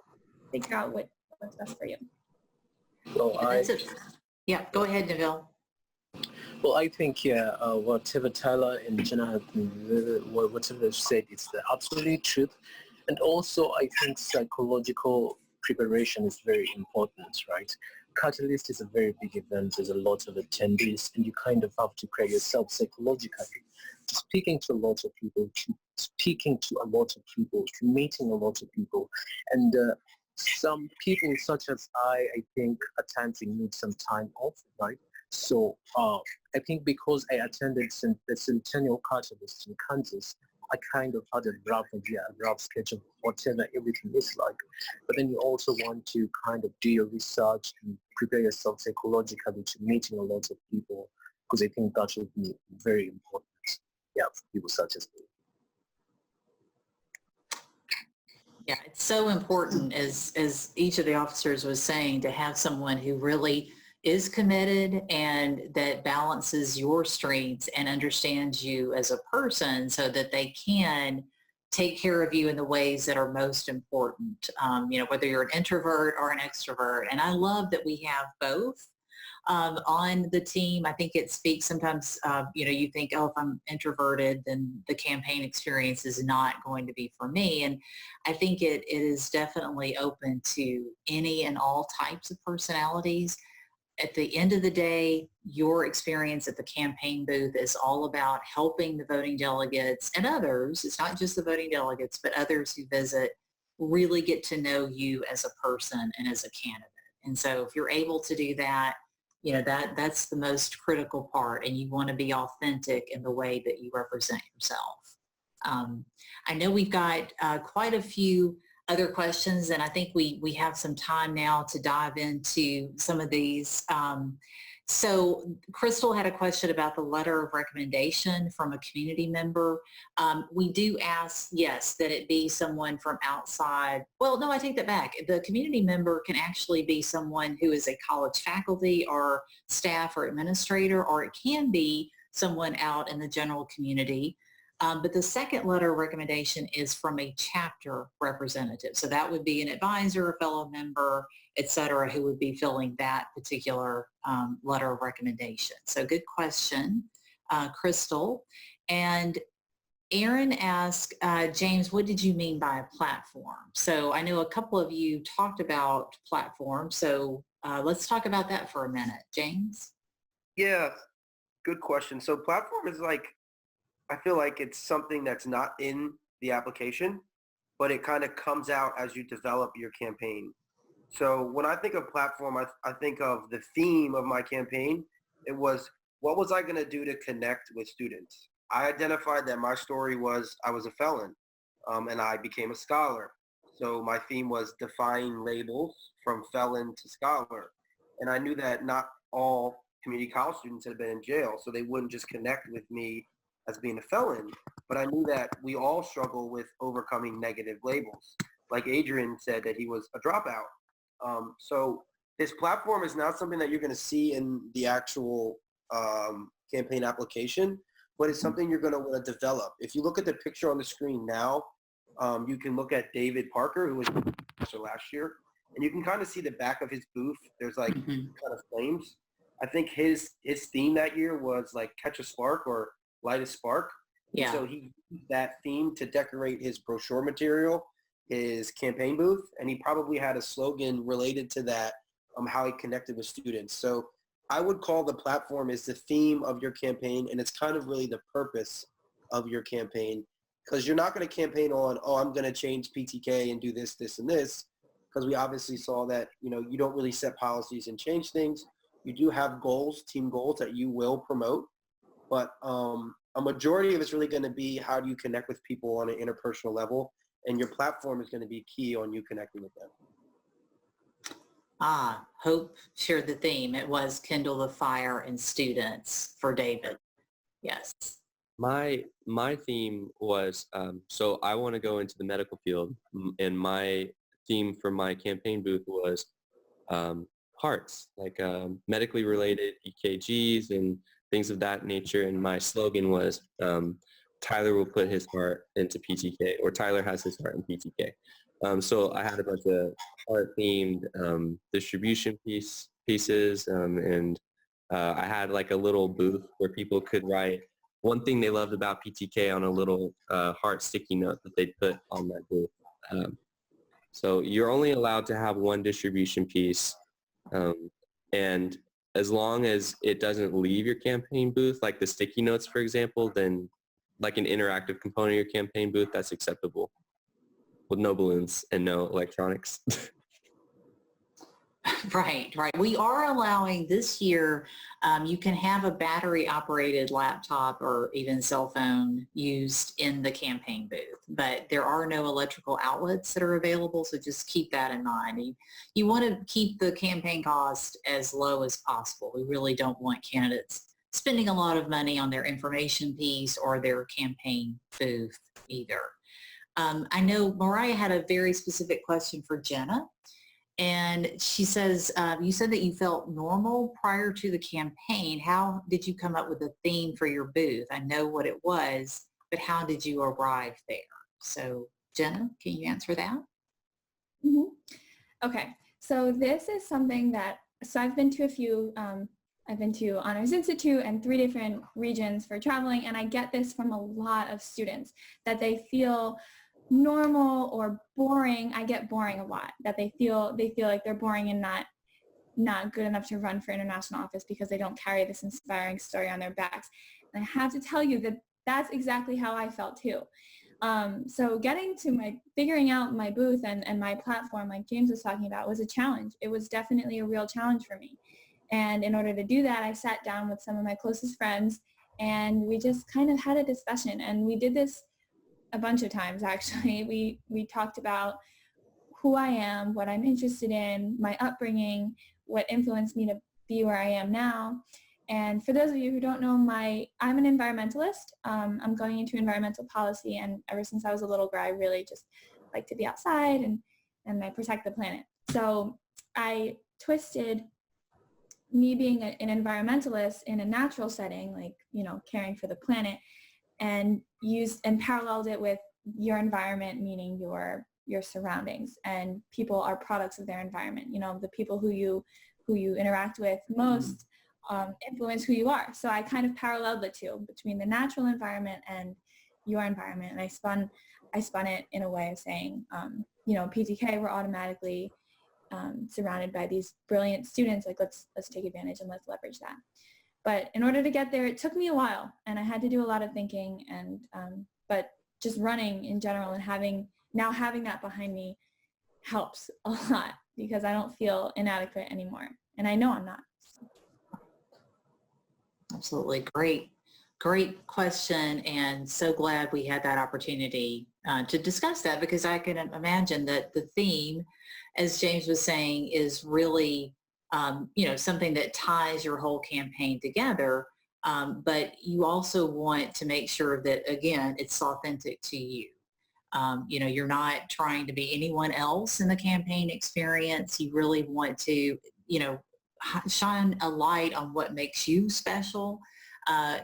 figure out what works best for you. Well, Yeah, go ahead, Neville. Well, I think, whatever Tyler and Jenna have whatever they've said, it's the absolute truth. And also, I think psychological preparation is very important, right? Catalyst is a very big event. There's a lot of attendees, and you kind of have to prepare yourself psychologically to speaking to a lot of people, to meeting a lot of people. And some people such as I think at times they need some time off, right? So I think because I attended the Centennial Catalyst in Kansas, I kind of had a rough sketch of whatever everything is like. But then you also want to kind of do your research and prepare yourself psychologically to meeting a lot of people, because I think that would be very important, for people such as me. Yeah, it's so important, as each of the officers was saying, to have someone who really is committed and that balances your strengths and understands you as a person so that they can take care of you in the ways that are most important, whether you're an introvert or an extrovert. And I love that we have both on the team. I think it speaks sometimes, you think, oh, if I'm introverted, then the campaign experience is not going to be for me. And I think it is definitely open to any and all types of personalities. At the end of the day, your experience at the campaign booth is all about helping the voting delegates and others. It's not just the voting delegates, but others who visit really get to know you as a person and as a candidate. And so if you're able to do that, that's the most critical part, and you want to be authentic in the way that you represent yourself. I know we've got quite a few other questions, and I think we have some time now to dive into some of these. So Crystal had a question about the letter of recommendation from a community member. We do ask, yes, that it be someone from outside. Well, no, I take that back. The community member can actually be someone who is a college faculty or staff or administrator, or it can be someone out in the general community. But the second letter of recommendation is from a chapter representative. So that would be an advisor, a fellow member, et cetera, who would be filling that particular letter of recommendation. So good question, Crystal. And Aaron asked, James, what did you mean by a platform? So I know a couple of you talked about platforms. So let's talk about that for a minute. James? Yeah, good question. So platform is like, I feel like it's something that's not in the application, but it kind of comes out as you develop your campaign. So when I think of platform, I think of the theme of my campaign. It was, what was I going to do to connect with students? I identified that my story was I was a felon, and I became a scholar. So my theme was defying labels from felon to scholar. And I knew that not all community college students had been in jail, so they wouldn't just connect with me as being a felon. But I knew that we all struggle with overcoming negative labels. Like Adrian said, that he was a dropout. So this platform is not something that you're going to see in the actual campaign application, but it's something you're going to want to develop. If you look at the picture on the screen now, you can look at David Parker, who was last year, and you can kind of see the back of his booth. There's like kind of flames. I think his theme that year was like catch a spark or light a spark. Yeah. And so he used that theme to decorate his brochure material, his campaign booth, and he probably had a slogan related to that, how he connected with students. So I would call the platform is the theme of your campaign, and it's kind of really the purpose of your campaign, because you're not going to campaign on, oh, I'm going to change PTK and do this, this, and this, because we obviously saw that, you don't really set policies and change things. You do have goals, team goals that you will promote, but a majority of it's really going to be how do you connect with people on an interpersonal level, and your platform is going to be key on you connecting with them. Hope shared the theme. It was kindle the fire in students for David. Yes. My theme was, so I want to go into the medical field, and my theme for my campaign booth was hearts, like medically related EKGs and things of that nature. And my slogan was, Tyler will put his heart into PTK, or Tyler has his heart in PTK. So I had a bunch of heart-themed distribution pieces, and I had like a little booth where people could write one thing they loved about PTK on a little heart sticky note that they put on that booth. So you're only allowed to have one distribution piece, and as long as it doesn't leave your campaign booth, like the sticky notes, for example, then like an interactive component of your campaign booth, that's acceptable, with no balloons and no electronics. Right. We are allowing this year, you can have a battery operated laptop or even cell phone used in the campaign booth, but there are no electrical outlets that are available. So just keep that in mind. You want to keep the campaign cost as low as possible. We really don't want candidates spending a lot of money on their information piece or their campaign booth either. I know Mariah had a very specific question for Jenna. And she says, you said that you felt normal prior to the campaign. How did you come up with a theme for your booth? I know what it was, but how did you arrive there? So Jenna, can you answer that? Mm-hmm. Okay, so this is something that, so I've been to a few, I've been to Honors Institute and 3 different regions for traveling, and I get this from a lot of students, that they feel normal or boring. I get boring a lot, that they feel like they're boring and not good enough to run for international office because they don't carry this inspiring story on their backs. And I have to tell you that that's exactly how I felt too. So figuring out my booth and my platform, like James was talking about, was a challenge. It was definitely a real challenge for me. And in order to do that, I sat down with some of my closest friends and we just kind of had a discussion, and we did this a bunch of times actually. We talked about who I am, what I'm interested in, my upbringing, what influenced me to be where I am now. And for those of you who don't know, I'm an environmentalist. I'm going into environmental policy, and ever since I was a little girl, I really just like to be outside and I protect the planet. So I twisted me being an environmentalist in a natural setting, like, caring for the planet, and paralleled it with your environment, meaning your surroundings, and people are products of their environment. The people who you interact with most influence who you are. So I kind of paralleled the two, between the natural environment and your environment, and I spun it in a way of saying, PTK, we're automatically surrounded by these brilliant students. Like, let's take advantage and let's leverage that. But in order to get there, it took me a while, and I had to do a lot of thinking, and but just running in general and having that behind me helps a lot, because I don't feel inadequate anymore, and I know I'm not. Absolutely. Great Great question, and so glad we had that opportunity to discuss that, because I can imagine that the theme, as James was saying, is really something that ties your whole campaign together. But you also want to make sure that, again, it's authentic to you. You're not trying to be anyone else in the campaign experience. You really want to, shine a light on what makes you special,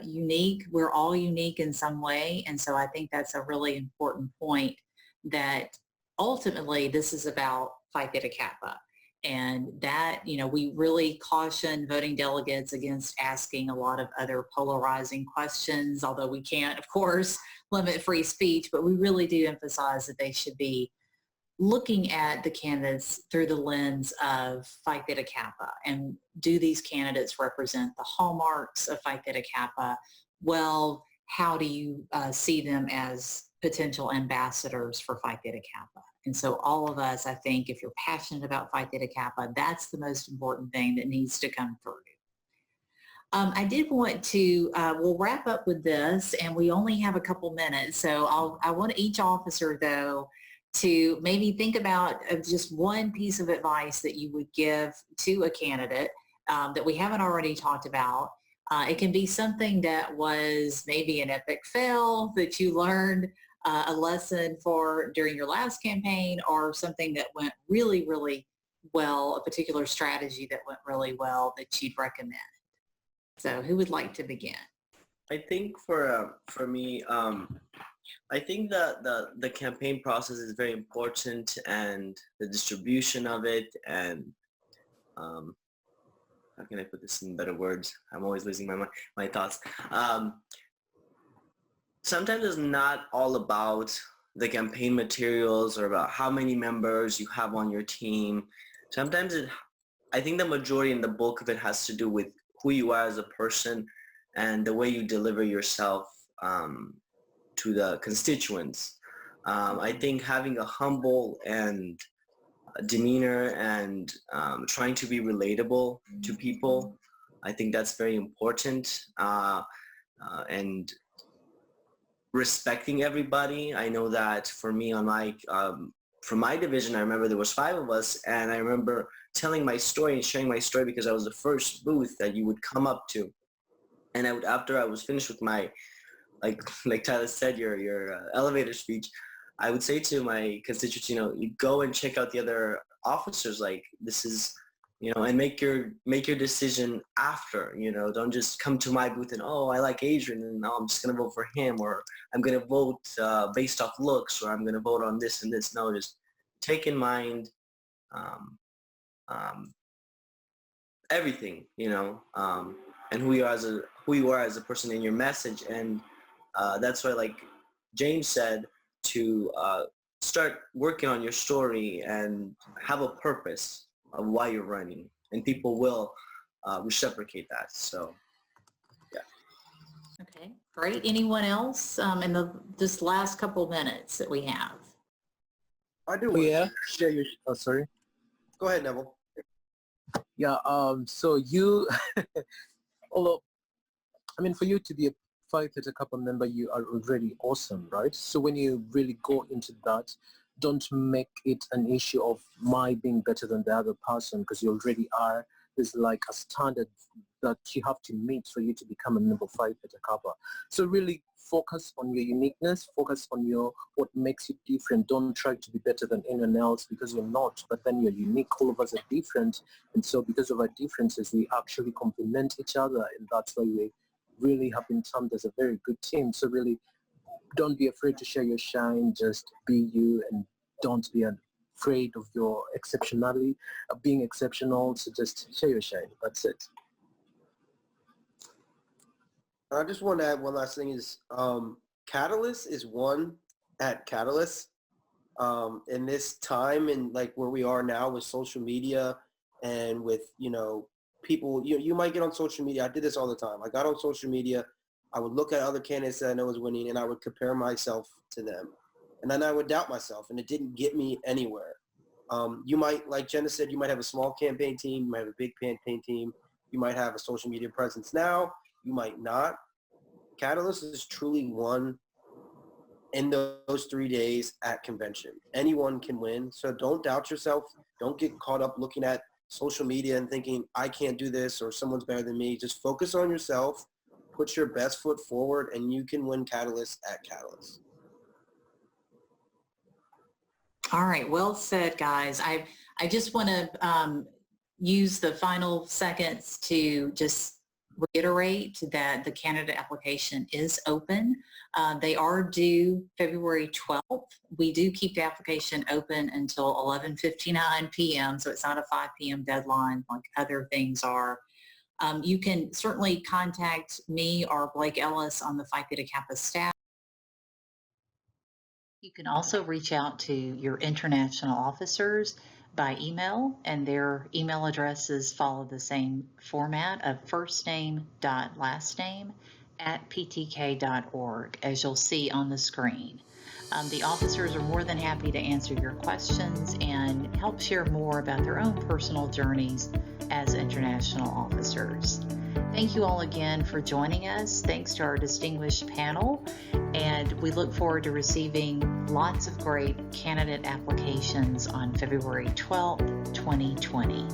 unique. We're all unique in some way. And so I think that's a really important point, that ultimately this is about Phi Theta Kappa. And that, we really caution voting delegates against asking a lot of other polarizing questions, although we can't, of course, limit free speech, but we really do emphasize that they should be looking at the candidates through the lens of Phi Theta Kappa. And do these candidates represent the hallmarks of Phi Theta Kappa? Well, how do you see them as potential ambassadors for Phi Theta Kappa? And so all of us, I think, if you're passionate about Phi Theta Kappa, that's the most important thing that needs to come through. I did want to, we'll wrap up with this, and we only have a couple minutes. So I want each officer, though, to maybe think about just one piece of advice that you would give to a candidate that we haven't already talked about. It can be something that was maybe an epic fail that you learned a lesson for during your last campaign, or something that went really, really well, a particular strategy that went really well that you'd recommend. So who would like to begin? I think for me, I think that the campaign process is very important, and the distribution of it, and how can I put this in better words? I'm always losing my thoughts. Sometimes it's not all about the campaign materials or about how many members you have on your team. Sometimes I think the majority and the bulk of it has to do with who you are as a person and the way you deliver yourself to the constituents. I think having a humble and demeanor and trying to be relatable to people, I think that's very important. And respecting everybody. I know that for me on my from my division, I remember there was 5 of us, and I remember telling my story and sharing my story because I was the first booth that you would come up to. And I would, after I was finished with my, like Tyler said, your elevator speech, I would say to my constituents, you go and check out the other officers. Like, this is, and make your decision after. Don't just come to my booth and, oh, I like Adrian, and now I'm just gonna vote for him, or I'm gonna vote based off looks, or I'm gonna vote on this and this. No, just take in mind everything, and who you are as a person in your message. And that's why, like James said, to start working on your story and have a purpose of why you're running, and people will reciprocate that. So, yeah. Okay, great. Anyone else in this last couple minutes that we have? I do want to share your. Oh, sorry. Go ahead, Neville. Yeah. So you, although, for you to be a Phi Theta Kappa member, you are already awesome, right? So when you really go into that, don't make it an issue of my being better than the other person, because you already are. There's like a standard that you have to meet for you to become a member of Phi Theta Kappa. So really focus on your uniqueness, focus on what makes you different. Don't try to be better than anyone else, because you're not, but then you're unique. All of us are different. And so because of our differences, we actually complement each other, and that's why we really have been termed as a very good team. So really, don't be afraid to share your shine. Just be you, and don't be afraid of your exceptionality, of being exceptional. So just share your shine. That's it. I just want to add one last thing is Catalyst is one at Catalyst. In this time and like where we are now with social media and with, people, you might get on social media. I did this all the time. I got on social media. I would look at other candidates that I know was winning, and I would compare myself to them. And then I would doubt myself, and it didn't get me anywhere. You might, like Jenna said, you might have a small campaign team. You might have a big campaign team. You might have a social media presence now. You might not. Catalyst is truly won in those 3 days at convention. Anyone can win. So don't doubt yourself. Don't get caught up looking at social media and thinking, I can't do this or someone's better than me. Just focus on yourself, put your best foot forward, and you can win Catalyst at Catalyst. All right, well said, guys. I just want to use the final seconds to just reiterate that the candidate application is open. They are due February 12th. We do keep the application open until 11:59 p.m., so it's not a 5 p.m. deadline like other things are. You can certainly contact me or Blake Ellis on the Phi Theta Kappa staff. You can also reach out to your international officers by email, and their email addresses follow the same format of firstname.lastname@ptk.org, as you'll see on the screen. The officers are more than happy to answer your questions and help share more about their own personal journeys as international officers. Thank you all again for joining us. Thanks to our distinguished panel, and we look forward to receiving lots of great candidate applications on February 12th, 2020.